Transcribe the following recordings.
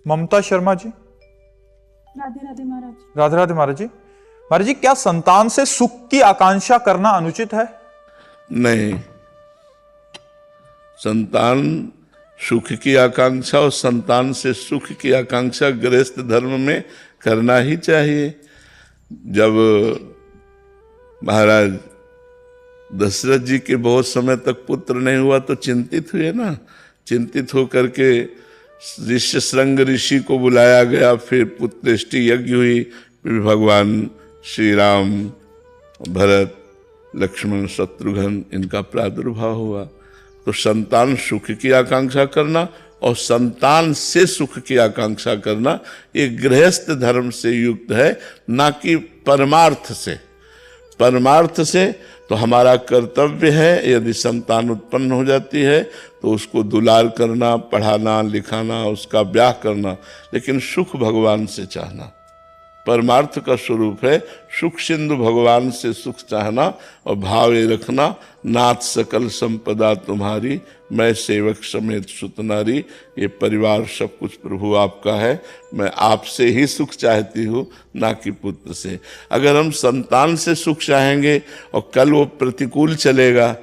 ममता शर्मा जी। राधे राधे महाराज। राधे राधे महाराज जी। महाराज जी, क्या संतान से सुख की आकांक्षा करना अनुचित है? नहीं, संतान सुख की आकांक्षा और संतान से सुख की आकांक्षा गृहस्थ धर्म में करना ही चाहिए। जब महाराज दशरथ जी के बहुत समय तक पुत्र नहीं हुआ तो चिंतित हुए ना। चिंतित होकर के ऋष्यशृंग ऋषि को बुलाया गया, फिर पुत्रेष्टि यज्ञ हुई, फिर भगवान श्री राम, भरत, लक्ष्मण, शत्रुघ्न इनका प्रादुर्भाव हुआ। तो संतान सुख की आकांक्षा करना और संतान से सुख की आकांक्षा करना ये गृहस्थ धर्म से युक्त है, ना कि परमार्थ से। परमार्थ से तो हमारा कर्तव्य है, यदि संतान उत्पन्न हो जाती है तो उसको दुलार करना, पढ़ाना, लिखाना, उसका ब्याह करना, लेकिन सुख भगवान से चाहना। परमार्थ का स्वरूप है सुख सिंधु भगवान से सुख चाहना और भावे रखना, नाथ सकल संपदा तुम्हारी, मैं सेवक समेत सुत नारी। ये परिवार सब कुछ प्रभु आपका है, मैं आपसे ही सुख चाहती हूँ, ना कि पुत्र से। अगर हम संतान से सुख चाहेंगे और कल वो प्रतिकूल चलेगा,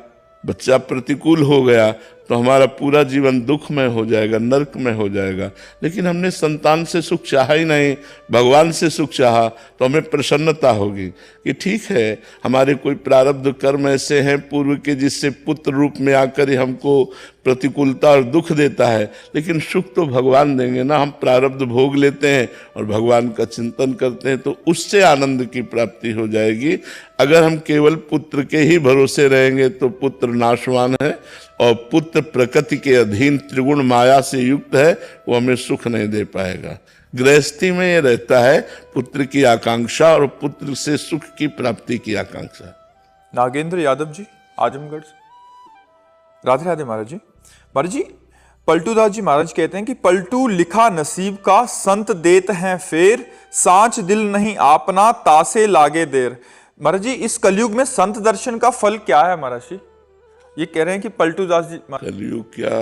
बच्चा प्रतिकूल हो गया, तो हमारा पूरा जीवन दुखमय हो जाएगा, नरक में हो जाएगा। लेकिन हमने संतान से सुख चाहा ही नहीं, भगवान से सुख चाहा, तो हमें प्रसन्नता होगी कि ठीक है, हमारे कोई प्रारब्ध कर्म ऐसे हैं पूर्व के जिससे पुत्र रूप में आकर ही हमको प्रतिकूलता और दुख देता है, लेकिन सुख तो भगवान देंगे ना। हम प्रारब्ध भोग लेते हैं और भगवान का चिंतन करते हैं तो उससे आनंद की प्राप्ति हो जाएगी। अगर हम केवल पुत्र के ही भरोसे रहेंगे तो पुत्र नाशवान है और पुत्र प्रकृति के अधीन त्रिगुण माया से युक्त है, वो हमें सुख नहीं दे पाएगा। गृहस्थी में ये रहता है पुत्र की आकांक्षा और पुत्र से सुख की प्राप्ति की आकांक्षा। नागेंद्र यादव जी, आजमगढ़ से। राधे राधे महाराज जी। महाराज जी, पलटूदास जी महाराज कहते हैं कि पलटू लिखा नसीब का, संत देत हैं फेर, सांच दिल नहीं आपना, तासे लागे देर। महाराज जी, इस कलयुग में संत दर्शन का फल क्या है महाराज जी? ये कह रहे हैं कि पलटूदास जी। कलयुग क्या,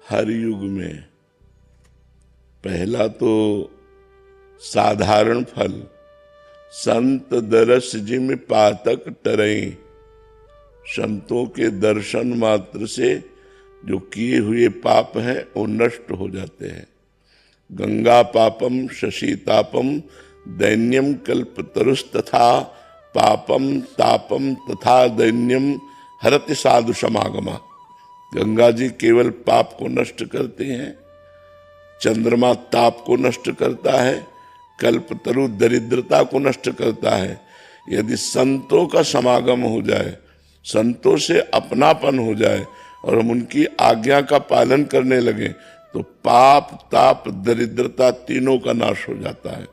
हर युग में पहला तो साधारण फल, संत दरस जिम पातक टरई। संतों के दर्शन मात्र से जो किए हुए पाप हैं वो नष्ट हो जाते हैं। गंगा पापम शशीतापम दैन्यम कल्पतरुस्तथा, पापम तापम तथा दैन्यम हरति साधु समागमा। गंगा जी केवल पाप को नष्ट करते हैं, चंद्रमा ताप को नष्ट करता है, कल्पतरु दरिद्रता को नष्ट करता है। यदि संतों का समागम हो जाए, संतों से अपनापन हो जाए और हम उनकी आज्ञा का पालन करने लगे तो पाप ताप दरिद्रता तीनों का नाश हो जाता है।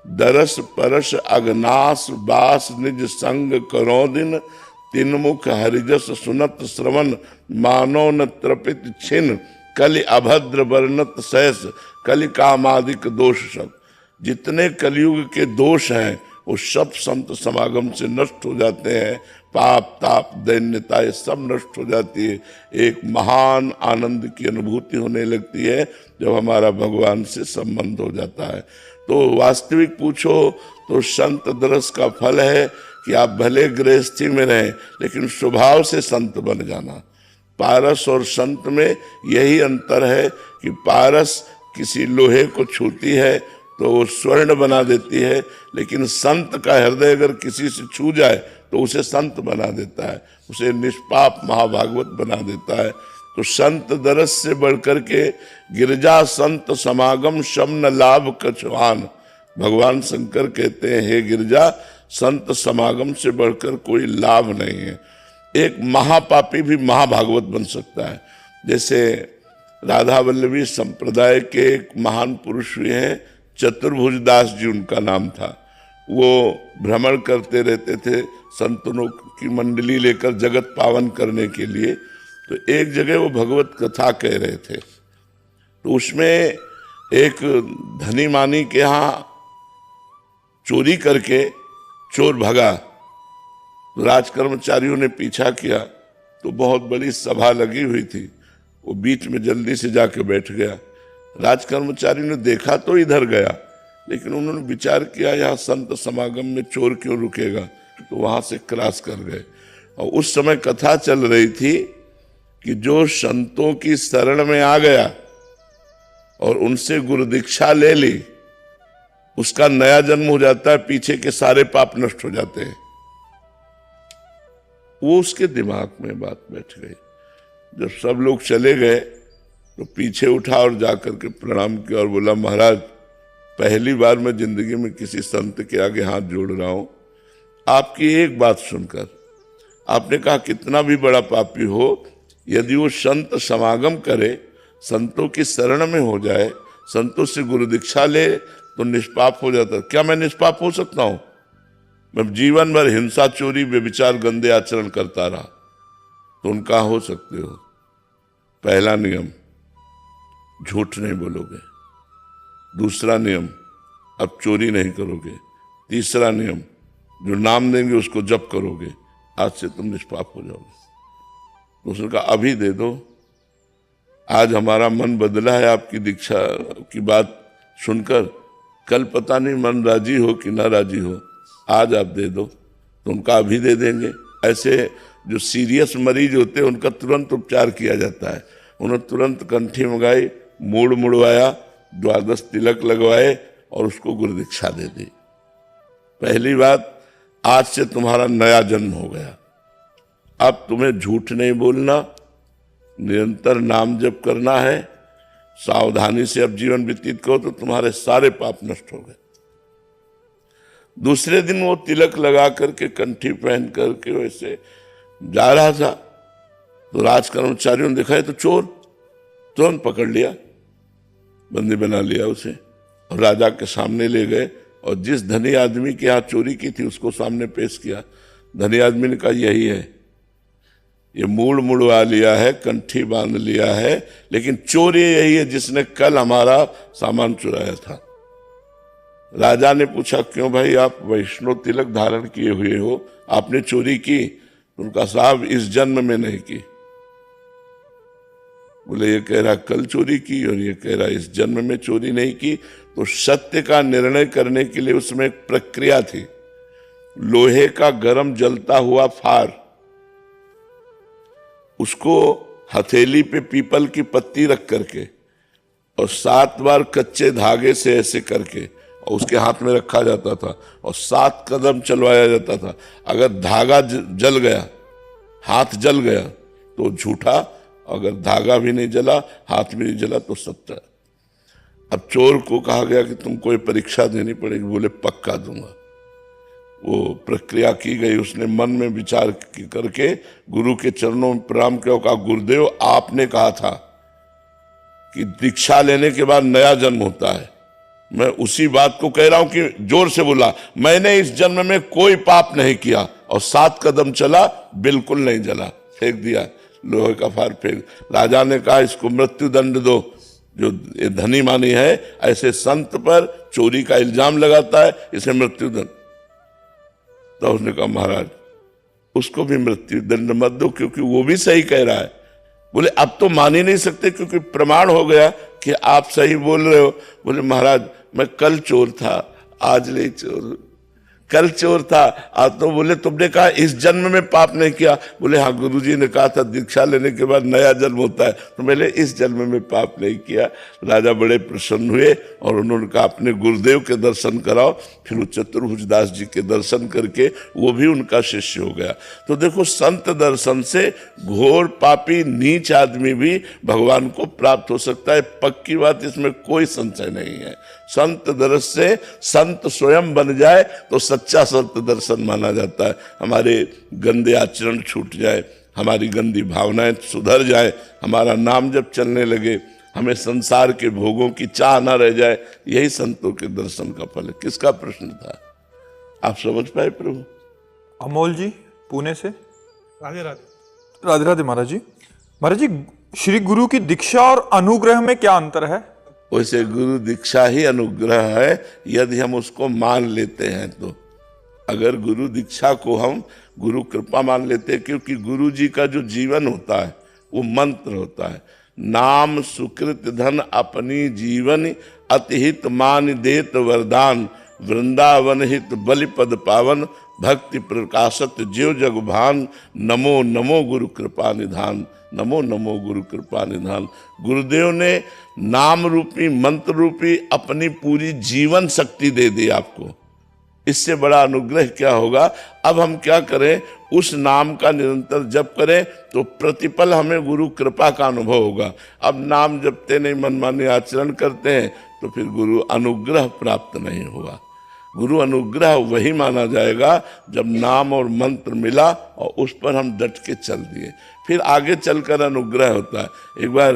दरस परस अगनास बास निज संग करो दिन, तिनमुख हरिजस सुनत श्रवण, मानो न त्रपित छिन, कलि अभद्र वर्णत सहस, कलि कामादिक दोष सब। जितने कलयुग के दोष हैं वो सब संत समागम से नष्ट हो जाते हैं। पाप ताप दैन्यता ये सब नष्ट हो जाती है। एक महान आनंद की अनुभूति होने लगती है जब हमारा भगवान से संबंध हो जाता है। तो वास्तविक पूछो तो संत दरस का फल है कि आप भले गृहस्थी में रहें लेकिन स्वभाव से संत बन जाना। पारस और संत में यही अंतर है कि पारस किसी लोहे को छूती है तो वो स्वर्ण बना देती है, लेकिन संत का हृदय अगर किसी से छू जाए तो उसे संत बना देता है, उसे निष्पाप महाभागवत बना देता है। तो संत दरस से बढ़कर के गिरजा संत समागम शमन लाभ कछवान। भगवान शंकर कहते हैं, हे गिरजा, संत समागम से बढ़कर कोई लाभ नहीं है। एक महापापी भी महाभागवत बन सकता है। जैसे राधा वल्लभी संप्रदाय के एक महान पुरुष हुए हैं, चतुर्भुज दास जी उनका नाम था। वो भ्रमण करते रहते थे संतों की मंडली लेकर जगत पावन करने के लिए। तो एक जगह वो भगवत कथा कह रहे थे, तो उसमें एक धनी मानी के यहाँ चोरी करके चोर भगा। राज कर्मचारियों ने पीछा किया तो बहुत बड़ी सभा लगी हुई थी, वो बीच में जल्दी से जाके बैठ गया। राज कर्मचारी ने देखा तो इधर गया, लेकिन उन्होंने विचार किया यहाँ संत समागम में चोर क्यों रुकेगा, तो वहां से क्रॉस कर गए। और उस समय कथा चल रही थी कि जो संतों की शरण में आ गया और उनसे गुरु दीक्षा ले ली, उसका नया जन्म हो जाता है, पीछे के सारे पाप नष्ट हो जाते हैं। वो उसके दिमाग में बात बैठ गई। जब सब लोग चले गए तो पीछे उठा और जाकर के प्रणाम किया और बोला, महाराज पहली बार मैं जिंदगी में किसी संत के आगे हाथ जोड़ रहा हूं। आपकी एक बात सुनकर, आपने कहा कितना भी बड़ा पापी हो, यदि वो संत समागम करे, संतों की शरण में हो जाए, संतों से गुरु दीक्षा ले तो निष्पाप हो जाता। क्या मैं निष्पाप हो सकता हूं? मैं जीवन भर हिंसा, चोरी, व्यभिचार, गंदे आचरण करता रहा, तो उनका हो सकते हो। पहला नियम, झूठ नहीं बोलोगे। दूसरा नियम, अब चोरी नहीं करोगे। तीसरा नियम, जो नाम देंगे उसको जप करोगे। आज से तुम निष्पाप हो जाओगे। तो उसने कहा अभी दे दो, आज हमारा मन बदला है आपकी दीक्षा की बात सुनकर, कल पता नहीं मन राजी हो कि ना राजी हो, आज आप दे दो। तो उनका अभी दे देंगे। ऐसे जो सीरियस मरीज होते हैं उनका तुरंत उपचार किया जाता है। उन्होंने तुरंत कंठी मंगाई, मूड मुड़वाया, द्वादश तिलक लगवाए और उसको गुरु दीक्षा दे दी। पहली बात, आज से तुम्हारा नया जन्म हो गया। अब तुम्हें झूठ नहीं बोलना, निरंतर नाम जप करना है, सावधानी से अब जीवन व्यतीत करो तो तुम्हारे सारे पाप नष्ट हो गए। दूसरे दिन वो तिलक लगा करके, कंठी पहन करके वैसे जा रहा था, तो राज कर्मचारियों ने देखा है तो चोर, तुरंत पकड़ लिया, बंदी बना लिया उसे और राजा के सामने ले गए। और जिस धनी आदमी के यहाँ चोरी की थी उसको सामने पेश किया। धनी आदमी ने कहा यही है, ये मूड मुड़वा लिया है, कंठी बांध लिया है, लेकिन चोर यही है जिसने कल हमारा सामान चुराया था। राजा ने पूछा क्यों भाई, आप वैष्णव तिलक धारण किए हुए हो, आपने चोरी की? उनका साहब इस जन्म में नहीं की। बोले ये कह रहा कल चोरी की और ये कह रहा इस जन्म में चोरी नहीं की। तो सत्य का निर्णय करने के लिए उसमें एक प्रक्रिया थी। लोहे का गरम जलता हुआ फार, उसको हथेली पे पीपल की पत्ती रख करके और 7 बार कच्चे धागे से ऐसे करके और उसके हाथ में रखा जाता था और 7 कदम चलवाया जाता था। अगर धागा जल गया, हाथ जल गया तो झूठा, अगर धागा भी नहीं जला, हाथ भी नहीं जला तो सच्चा। अब चोर को कहा गया कि तुमको ये परीक्षा देनी पड़ेगी। बोले पक्का दूंगा। वो प्रक्रिया की गई। उसने मन में विचार करके गुरु के चरणों में प्रणाम किया, कहा गुरुदेव आपने कहा था कि दीक्षा लेने के बाद नया जन्म होता है। मैं उसी बात को कह रहा हूं कि जोर से बोला, मैंने इस जन्म में कोई पाप नहीं किया। और 7 कदम चला, बिल्कुल नहीं जला, फेंक दिया लोहे का फार फेंक। राजा ने कहा इसको मृत्यु दंड दो, जो ये धनी मानी है ऐसे संत पर चोरी का इल्जाम लगाता है, इसे मृत्यु दंड। तो उसने कहा महाराज उसको भी मृत्यु दंड मत दो, क्योंकि वो भी सही कह रहा है। बोले अब तो मान ही नहीं सकते क्योंकि प्रमाण हो गया कि आप सही बोल रहे हो। बोले महाराज मैं कल चोर था, आज नहीं चोर, कल चोर था आज। तो बोले तुमने कहा इस जन्म में पाप नहीं किया। बोले हाँ गुरुजी ने कहा था दीक्षा लेने के बाद नया जन्म होता है, तो मैंने इस जन्म में पाप नहीं किया। राजा बड़े प्रसन्न हुए और उन्होंने कहा अपने गुरुदेव के दर्शन कराओ। फिर वो चतुर्भुज दास जी के दर्शन करके वो भी उनका शिष्य हो गया। तो देखो संत दर्शन से घोर पापी नीच आदमी भी भगवान को प्राप्त हो सकता है। पक्की बात, इसमें कोई संशय नहीं है। संत दर्शन से संत स्वयं बन जाए तो सच्चा संत दर्शन माना जाता है। हमारे गंदे आचरण छूट जाए, हमारी गंदी भावनाएं सुधर जाए, हमारा नाम जब चलने लगे, हमें संसार के भोगों की चाह ना रह जाए, यही संतों के दर्शन का फल है। किसका प्रश्न था, आप समझ पाए प्रभु? अमोल जी पुणे से। राधे राधे। राधे राधे महाराज जी। महाराज जी श्री गुरु की दीक्षा और अनुग्रह में क्या अंतर है? वैसे गुरु दीक्षा ही अनुग्रह है यदि हम उसको मान लेते हैं तो। अगर गुरु दीक्षा को हम गुरु कृपा मान लेते हैं, क्योंकि गुरु जी का जो जीवन होता है वो मंत्र होता है। नाम सुकृत धन अपनी जीवन, अतिहित मान देत वरदान, वृंदावन हित बलिपद पावन, भक्ति प्रकाशत ज्यो जग भान, नमो नमो गुरु कृपा निधान, नमो नमो गुरु कृपा निधान। गुरुदेव ने नाम रूपी मंत्र रूपी अपनी पूरी जीवन शक्ति दे दी आपको। इससे बड़ा अनुग्रह क्या होगा। अब हम क्या करें, उस नाम का निरंतर जप करें तो प्रतिपल हमें गुरु कृपा का अनुभव होगा। अब नाम जपते नहीं, मनमानी आचरण करते हैं तो फिर गुरु अनुग्रह प्राप्त नहीं हुआ। गुरु अनुग्रह वही माना जाएगा जब नाम और मंत्र मिला और उस पर हम डट के चल दिए, फिर आगे चलकर अनुग्रह होता है। एक बार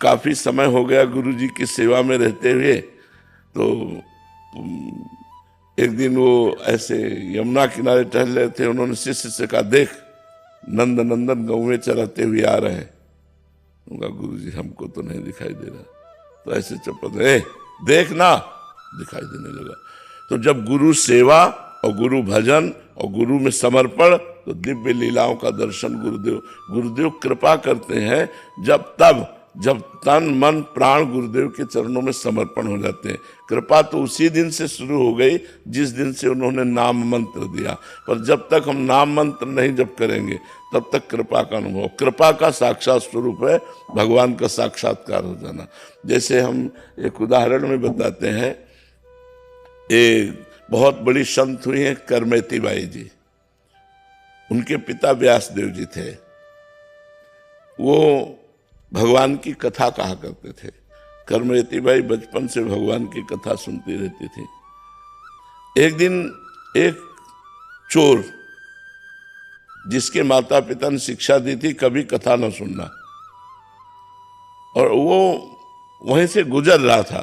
काफ़ी समय हो गया गुरु जी की सेवा में रहते हुए, तो एक दिन वो ऐसे यमुना किनारे टहल रहे थे। उन्होंने शिष्य से कहा, देख नंद नंदन गौवें चराते हुए आ रहे हैं। उनका गुरु जी हमको तो नहीं दिखाई दे रहा। तो ऐसे चपत देख ना, दिखाई देने लगा। तो जब गुरु सेवा और गुरु भजन और गुरु में समर्पण, तो दिव्य लीलाओं का दर्शन गुरुदेव कृपा करते हैं जब तन मन प्राण गुरुदेव के चरणों में समर्पण हो जाते हैं। कृपा तो उसी दिन से शुरू हो गई जिस दिन से उन्होंने नाम मंत्र दिया। पर जब तक हम नाम मंत्र नहीं जप करेंगे तब तक कृपा का अनुभव, कृपा का साक्षात स्वरूप है भगवान का साक्षात्कार हो जाना। जैसे हम एक उदाहरण में बताते हैं, एक बहुत बड़ी संत हुई हैं करमेती बाई जी। उनके पिता व्यासदेव जी थे। वो भगवान की कथा कहा करते थे। करमेती बाई बचपन से भगवान की कथा सुनती रहती थी। एक दिन एक चोर, जिसके माता पिता ने शिक्षा दी थी कभी कथा न सुनना, और वो वहीं से गुजर रहा था,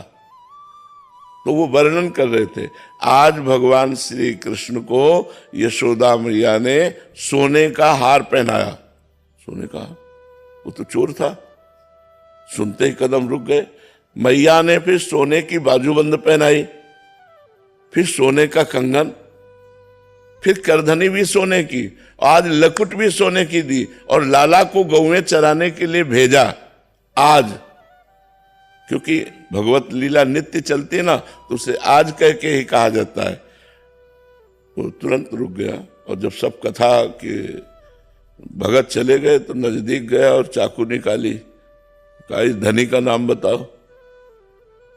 तो वो वर्णन कर रहे थे, आज भगवान श्री कृष्ण को यशोदा मैया ने सोने का हार पहनाया। सोने का, वो तो चोर था। सुनते ही कदम रुक गए। मैया ने फिर सोने की बाजूबंद पहनाई, फिर सोने का कंगन, फिर करधनी भी सोने की, आज लकुट भी सोने की दी, और लाला को गौएं चराने के लिए भेजा। आज, क्योंकि भगवत लीला नित्य चलती है ना, तो उसे आज कह के ही कहा जाता है। वो तुरंत रुक गया, और जब सब कथा के भगत चले गए तो नजदीक गया और चाकू निकाली। कहा, इस धनी का नाम बताओ।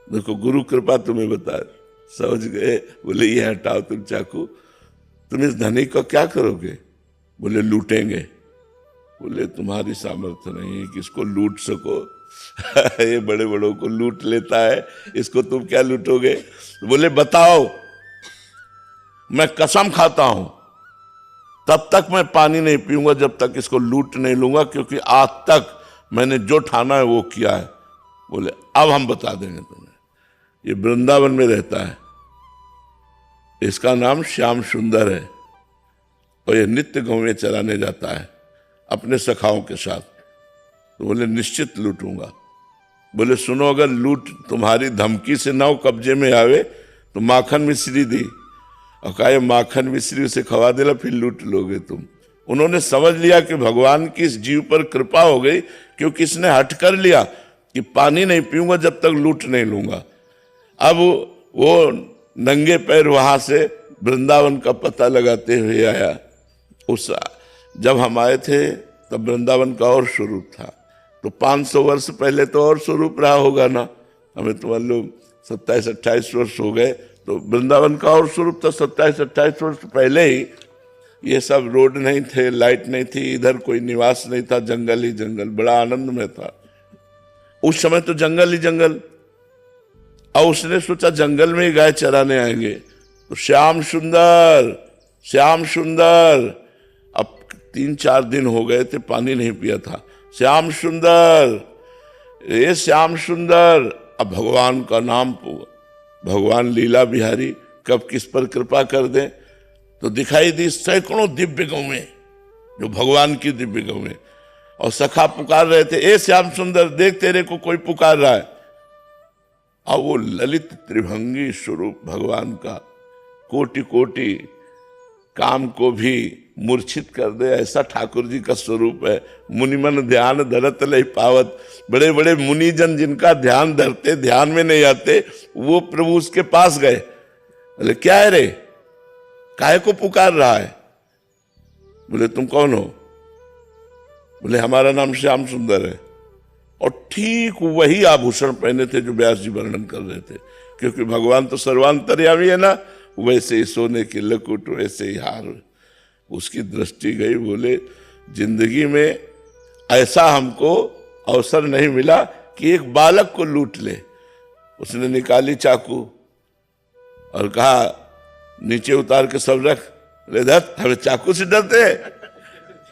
देखो गुरु कृपा तुम्हें बता, समझ गए। बोले ये हटाओ तुम चाकू, तुम इस धनी को क्या करोगे? बोले लूटेंगे। बोले तुम्हारी सामर्थ्य नहीं है कि इसको लूट सको। ये बड़े बड़ों को लूट लेता है, इसको तुम क्या लूटोगे? बोले बताओ। मैं कसम खाता हूं तब तक मैं पानी नहीं पीऊंगा जब तक इसको लूट नहीं लूंगा, क्योंकि आज तक मैंने जो ठाना है वो किया है। बोले अब हम बता देंगे तुम्हें। ये वृंदावन में रहता है, इसका नाम श्याम सुंदर है, और ये नित्य गौवें चराने जाता है अपने सखाओं के साथ। तो बोले निश्चित लूटूंगा। बोले सुनो, अगर लूट तुम्हारी धमकी से नाव कब्जे में आवे तो माखन मिश्री दी, और कहा माखन मिश्री उसे खवा देला, फिर लूट लोगे तुम। उन्होंने समझ लिया कि भगवान की इस जीव पर कृपा हो गई, क्योंकि इसने हट कर लिया कि पानी नहीं पीऊंगा जब तक लूट नहीं लूंगा। अब वो नंगे पैर वहां से वृंदावन का पता लगाते हुए आया। जब हम आए थे तब वृंदावन का और स्वरूप था। तो 500 वर्ष पहले तो और स्वरूप रहा होगा ना। हमें तो मान लो 27-28 वर्ष हो गए, तो वृंदावन का और स्वरूप था। 27-28 वर्ष पहले ही ये सब रोड नहीं थे, लाइट नहीं थी, इधर कोई निवास नहीं था, जंगल ही जंगल, बड़ा आनंद में था। उस समय तो जंगल ही जंगल। और उसने सोचा जंगल में ही गाय चराने आएंगे, तो श्याम सुंदर, श्याम सुंदर। अब 3-4 दिन हो गए थे, पानी नहीं पिया था। श्याम सुंदर, ये श्याम सुंदर। अब भगवान का नाम, भगवान लीला बिहारी कब किस पर कृपा कर दे। तो दिखाई दी सैकड़ों दिव्य गौवें, जो भगवान की दिव्य गौवें, और सखा पुकार रहे थे, ए श्याम सुंदर देख तेरे को कोई पुकार रहा है। और वो ललित त्रिभंगी स्वरूप भगवान का, कोटि कोटि काम को भी मूर्छित कर दे, ऐसा ठाकुर जी का स्वरूप है। मुनिमन ध्यान धरत लय पावत, बड़े बड़े मुनिजन जिनका ध्यान धरते, ध्यान में नहीं आते, वो प्रभु उसके पास गए, बोले क्या है रे, काहे को पुकार रहा है? बोले तुम कौन हो? बोले हमारा नाम श्याम सुंदर है। और ठीक वही आभूषण पहने थे जो व्यास जी वर्णन कर रहे थे, क्योंकि भगवान तो सर्वांतर्यामी है ना, वैसे ही सोने की लकुट, वैसे ही हार। उसकी दृष्टि गई, बोले जिंदगी में ऐसा हमको अवसर नहीं मिला कि एक बालक को लूट ले। उसने निकाली चाकू और कहा नीचे उतार के सब रख। ले धत, हमें चाकू से डरते हैं।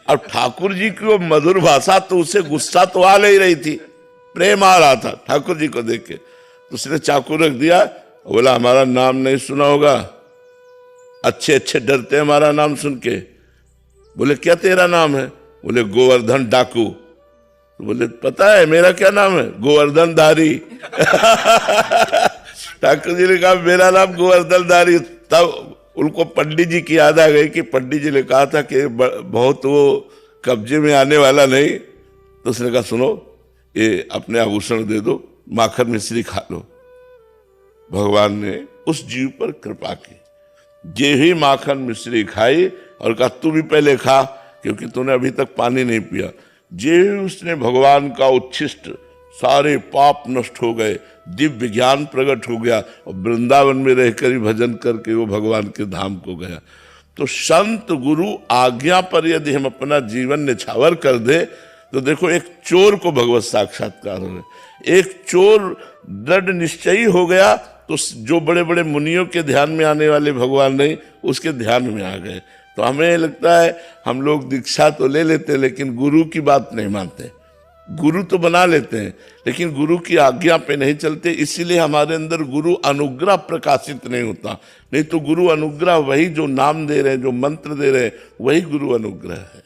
अब ठाकुर जी की वो मधुर भाषा, तो उसे गुस्सा तो आ नहीं रही थी, प्रेम आ रहा था ठाकुर जी को देख के। तो उसने चाकू रख दिया, बोला हमारा नाम नहीं सुना होगा, अच्छे अच्छे डरते हैं हमारा नाम सुन के। बोले क्या तेरा नाम है? बोले गोवर्धन डाकू। तो बोले पता है मेरा क्या नाम है? गोवर्धन धारी। ठाकुर जी ने कहा मेरा नाम गोवर्धन धारी। तब उनको पंडित जी की याद आ गई कि पंडित जी ने कहा था कि बहुत वो कब्जे में आने वाला नहीं। तो उसने कहा सुनो, ये अपने आभूषण दे दो, माखन मिश्री खा लो। भगवान ने उस जीव पर कृपा की, जे ही माखन मिश्री खाई और कहा तू भी पहले खा, क्योंकि तूने अभी तक पानी नहीं पिया। जे ही उसने भगवान का उच्छिष्ट, सारे पाप नष्ट हो गए, दिव्य ज्ञान प्रकट हो गया, और वृंदावन में रहकर ही भजन करके वो भगवान के धाम को गया। तो संत गुरु आज्ञा पर यदि हम अपना जीवन निछावर कर दे, तो देखो एक चोर को भगवत साक्षात्कार हो गया। एक चोर दृढ़ निश्चयी हो गया, तो जो बड़े बड़े मुनियों के ध्यान में आने वाले भगवान नहीं, उसके ध्यान में आ गए। तो हमें लगता है हम लोग दीक्षा तो ले लेते, लेकिन गुरु की बात नहीं मानते। गुरु तो बना लेते हैं, लेकिन गुरु की आज्ञा पे नहीं चलते। इसीलिए हमारे अंदर गुरु अनुग्रह प्रकाशित नहीं होता। नहीं तो गुरु अनुग्रह वही जो नाम दे रहे हैं, जो मंत्र दे रहे हैं, वही गुरु अनुग्रह है।